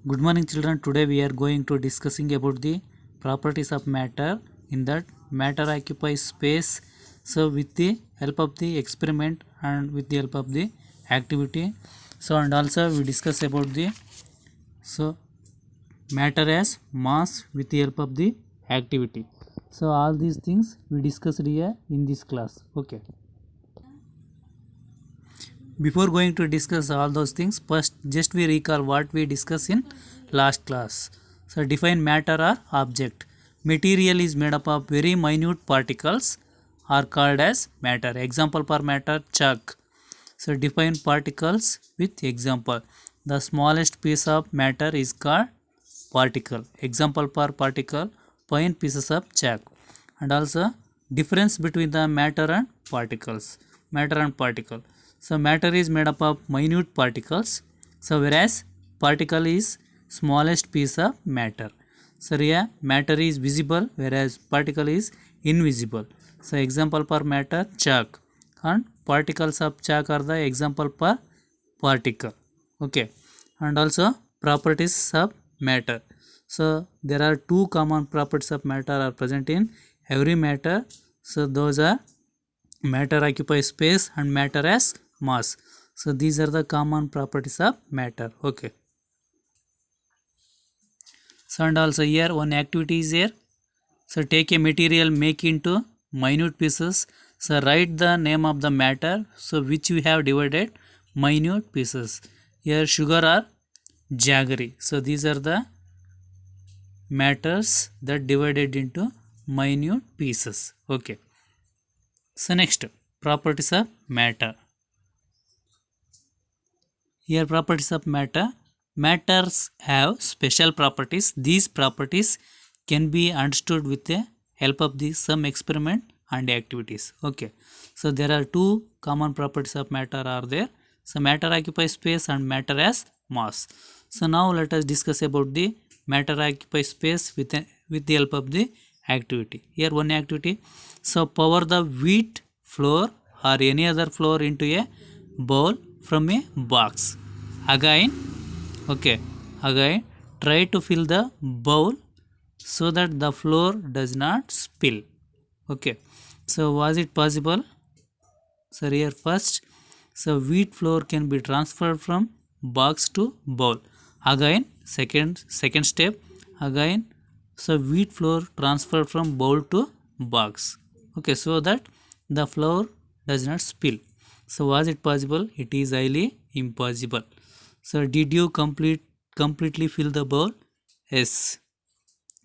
Good morning children. Today we are going to discussing about the properties of matter. In that, matter occupies space. So with the help of the experiment and with the help of the activity. So and also we discuss about the matter as mass with the help of the activity. So all these things we discussed here in this class. Okay. Before going to discuss all those things, first just we recall what we discussed in last class. So define matter or object. Material is made up of very minute particles are called as matter. Example for matter, chalk. So define particles with example. The smallest piece of matter is called particle. Example for particle, fine pieces of chalk. And also difference between the matter and particles. Matter and particle. So matter is made up of minute particles. So whereas particle is smallest piece of matter. So here matter is visible whereas particle is invisible. So example for matter, chalk, and particles of chalk are the example for particle. Okay. And also properties of matter. So there are two common properties of matter are present in every matter. So those are matter occupies space and matter as mass. So these are the common properties of matter. Okay. So and also here one activity is here. So take a material, make into minute pieces. So write the name of the matter. So which we have divided minute pieces. Here sugar or jaggery. So these are the matters that divided into minute pieces. Okay. So next properties of matter. Here properties of matter. Matters have special properties. These properties can be understood with the help of the some experiment and activities. Okay. So there are two common properties of matter are there. So matter occupies space and matter as mass. So now let us discuss about the matter occupies space with the help of the activity. Here one activity. So pour the wheat flour or any other flour into a bowl from a box. Again try to fill the bowl so that the flour does not spill. Okay, so was it possible? So here first, so wheat flour can be transferred from box to bowl. Again second step, again so wheat flour transferred from bowl to box. Okay, so that the flour does not spill. So was it possible? It is highly impossible. So did you completely fill the bowl? Yes.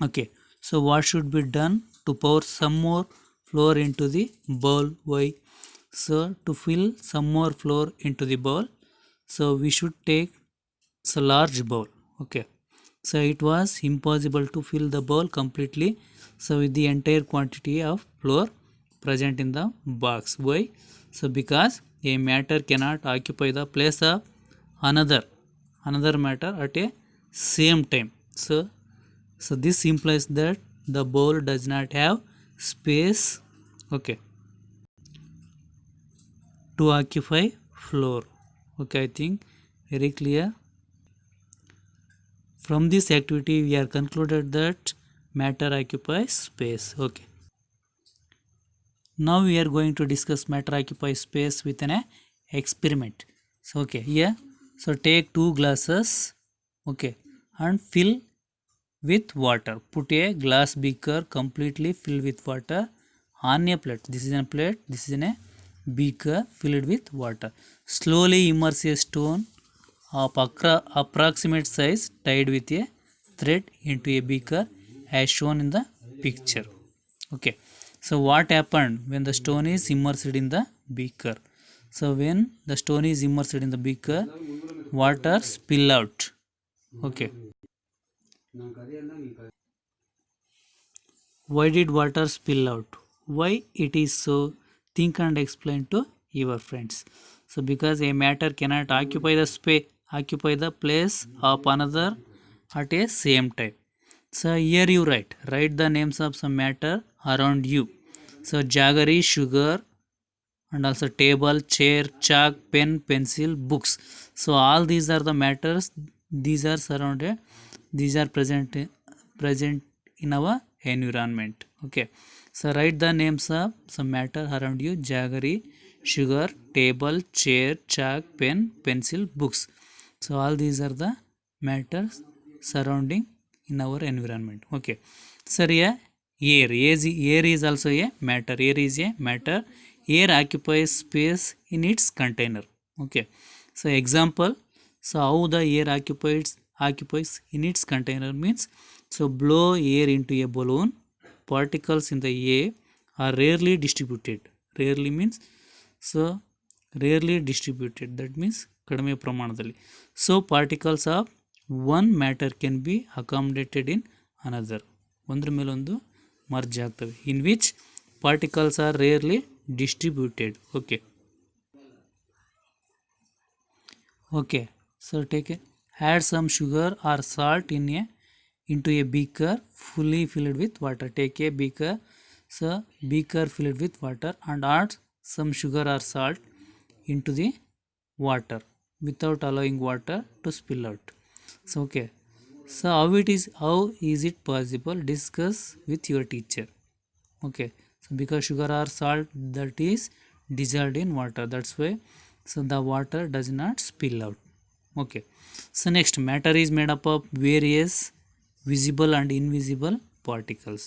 Okay. So what should be done to pour some more flour into the bowl? Why? So to fill some more flour into the bowl, so we should take a large bowl. Okay. So it was impossible to fill the bowl completely. So with the entire quantity of flour present in the box. Why? So because a matter cannot occupy the place of another matter at a same time. So this implies that the bowl does not have space, okay, to occupy floor. Okay, I think very clear. From this activity we are concluded that matter occupies space. Okay. Now we are going to discuss matter occupies space with an experiment. So okay, here, so take two glasses, okay, and fill with water. Put a glass beaker completely filled with water on a plate. This is a plate, this is a beaker filled with water. Slowly immerse a stone of approximate size tied with a thread into a beaker as shown in the picture. Okay. So what happened when the stone is immersed in the beaker? So when the stone is immersed in the beaker, water spill out. Okay. Why did water spill out? Why it is so? Think and explain to your friends. So because a matter cannot occupy the place of another at a same time. So here you write the names of some matter around you. So jaggery, sugar, and also table, chair, chalk, pen, pencil, books. So all these are the matters these are surrounded, these are present in our environment. Okay, so write the names of some matter around you: jaggery, sugar, table, chair, chalk, pen, pencil, books. So all these are the matters surrounding in our environment. Okay, so yeah, air is also a matter. Air is a matter. Air occupies space in its container. Okay, so example, so how the air occupies in its container means, so blow air into a balloon, particles in the air are rarely distributed. Rarely means, so rarely distributed, that means ಕಡಿಮೆ ಪ್ರಮಾಣದಲ್ಲಿ. So particles of one matter can be accommodated in another. ಒಂದ್ರ ಮೇಲೊಂದು merge ಆಗ್ತವೆ. In which particles are rarely distributed. Okay. Okay, so take it. Add some sugar or salt into a beaker fully filled with water. Take a beaker, so beaker filled with water, and add some sugar or salt into the water without allowing water to spill out. So okay, so how is it possible? Discuss with your teacher. Okay, so because sugar or salt that is dissolved in water, that's why, so the water does not spill out. Okay, so next, matter is made up of various visible and invisible particles.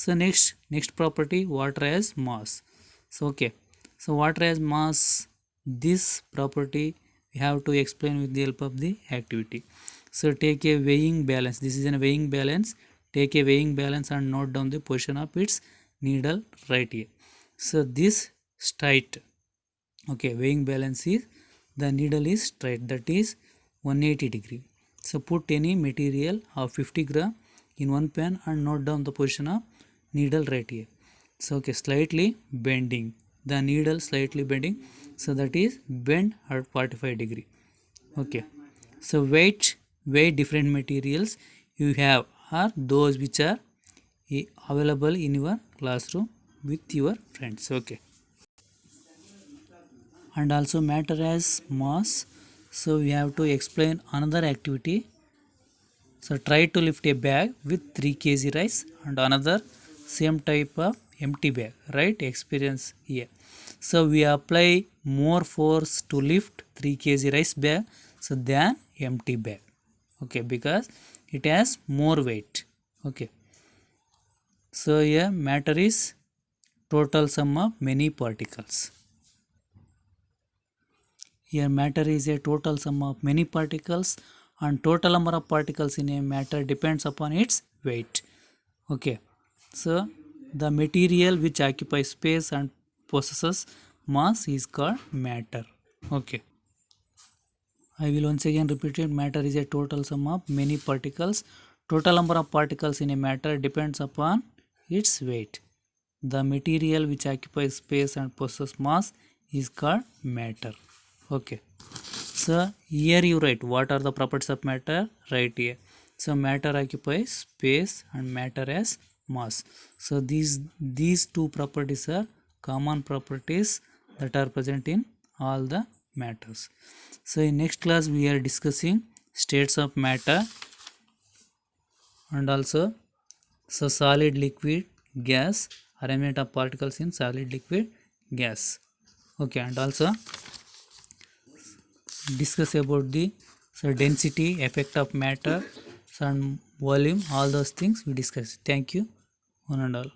So next property, water has mass. So okay, so water has mass. This property we have to explain with the help of the activity. So take a weighing balance. This is a weighing balance. Take a weighing balance and note down the position of its needle right here. So this straight. Okay, weighing balance is, the needle is straight, that is 180 degree. So put any material of 50 gram in one pan and note down the position of needle right here. So okay, slightly bending, the needle slightly bending, so that is bend at 45 degree. Okay, so weight different materials you have are those which are available in your classroom with your friends. Okay, and also matter as mass. So we have to explain another activity. So try to lift a bag with 3 kg rice and another same type of empty bag. Right, experience here. So we apply more force to lift 3 kg rice bag so than empty bag. Okay, because it has more weight. Okay, so here matter is total sum of many particles. Here matter is a total sum of many particles, and total number of particles in a matter depends upon its weight. Okay, so the material which occupies space and possesses mass is called matter. Okay, I will once again repeat it. Matter is a total sum of many particles. Total number of particles in a matter depends upon its weight. The material which occupies space and possesses mass is called matter. Okay, so here you write what are the properties of matter right here. So matter occupies space and matter has mass. So these two properties are common properties that are present in all the matters. So in next class we are discussing states of matter, and also so solid, liquid, gas, arrangement of particles in solid, liquid, gas. Okay, and also discuss about the density, effect of matter, and volume, all those things we discuss. Thank you, one and all.